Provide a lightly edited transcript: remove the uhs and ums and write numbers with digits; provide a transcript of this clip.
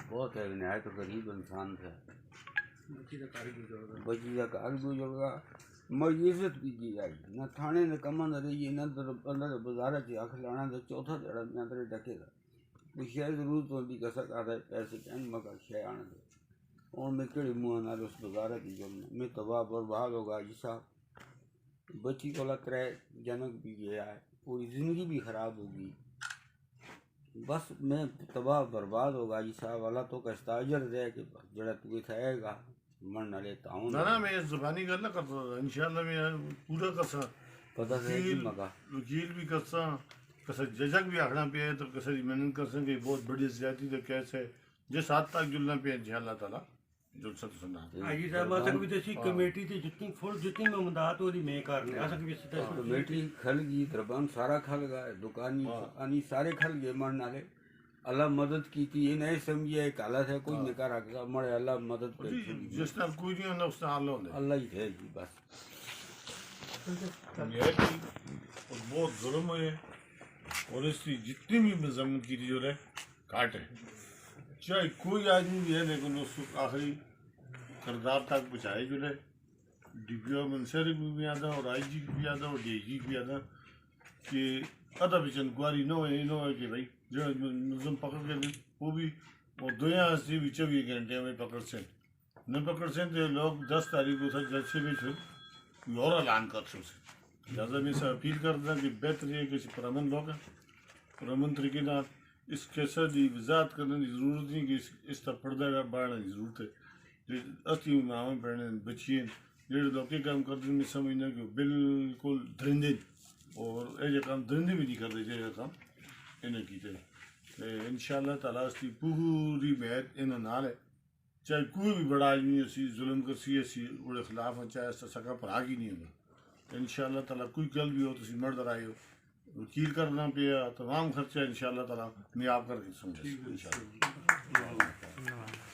بہت ہے نہایت غریب انسان تھا. بچی کا گھر گزر گیا. مری عزت کی جی آئی نہ تھانے نے کماں نہ رہی نہ اندر بازار چ اکھ لانا تو چوتھا جڑا میں اندر ڈکے گا کوئی شے ضرورت ہوتی کسا آتا پیسے کہنے مگا شے آنے دے اور میں کہڑے منہ نال اس بازار کی جو میں تباہ برباد ہوگا. جی صاحب بچی کو لگ جنک بھی گیا ہے پوری زندگی بھی خراب ہوگی. بس میں تباہ برباد ہوگا. جی صاحب اللہ تو کا استاجر دے کہ جڑا تو کھائے گا من نہ لیتا ہوں نا میں زبانی گل نہ کرتا انشاءاللہ میں پورا کرسا پتہ ہے کہ مگا وکیل بھی کرسا کسا ججک بھی آخنا پہ تو کسا محنت کرسا کہ بہت بڑی زیادتی تو کیسے جس حد تک جلنا پہ انشاءاللہ تعالیٰ جلسہ تو سننا. آئی صاحب اسک بھی تسی کمیٹی تے جتنی فل جتنی ممداد ہوئی میں کرنے اسک بھی کمیٹی کھل گئی دربان سارا کھل گیا دکانی آنی سارے کھل گئے من نالے اللہ مدد کی تھی. یہ نہیں سمجھے ایک حالت ہے کوئی نکا رکھا مڑے اللہ مدد کر جس طرح کوئی نہیں ہونا اس طرح اللہ ہونے اللہ ہی ہے جی. بس یہ ہے کہ بہت ظلم ہوئے اور اس کی جتنی بھی مذمت کی جو رہے کاٹ ہے چاہے کوئی آدمی بھی ہے لیکن اس کو آخری کردار تک پہنچائے جو رہے. ڈی پی او منصر بھی آتا اور آئی جی بھی آتا اور ڈی آئی جی بھی آتا کہ ادھا بچن گواری نہ ہوئے کہ بھائی جو نظم پکڑ کے دیں وہ بھی وہ دویا سے بھی 24 گھنٹے میں پکڑ سے نہ پکڑ سے تو لوگ 10 تاریخ کو جج سے بھی کوئی اور اعلان کر سکتے. لہٰذا میں سے اپیل کرتا کہ بہتر یہ کہ پرامن لوگ ہیں پرامن طریقے نال اس کیسے کی وضاحت کرنے کی ضرورت نہیں کہ اس طرح پردہ بڑھنے کی ضرورت ہے. اصلی ماں پڑھنے بچیے جڑے لوگ کام کرتے میں سمجھنا کہ بالکل درندے اور یہ کام درندے بھی نہیں کرتے یہ کام انہیں کیتے. ان شاء اللہ تعالیٰ اس کی پوری محنت انہیں نال ہے چاہے کوئی بھی بڑا آدمی اسی ظلم کرسی اسی اڑے خلاف ہیں چاہے اس کا سکا پر آگ ہی نہیں ہوگا. ان شاء اللہ تعالیٰ کوئی گل بھی ہو تو اسی مرد آئے ہو وکیل کرنا پیا تمام خرچہ ان شاء اللہ تعالیٰ میں آپ کر کے سمجھا ان شاء اللہ.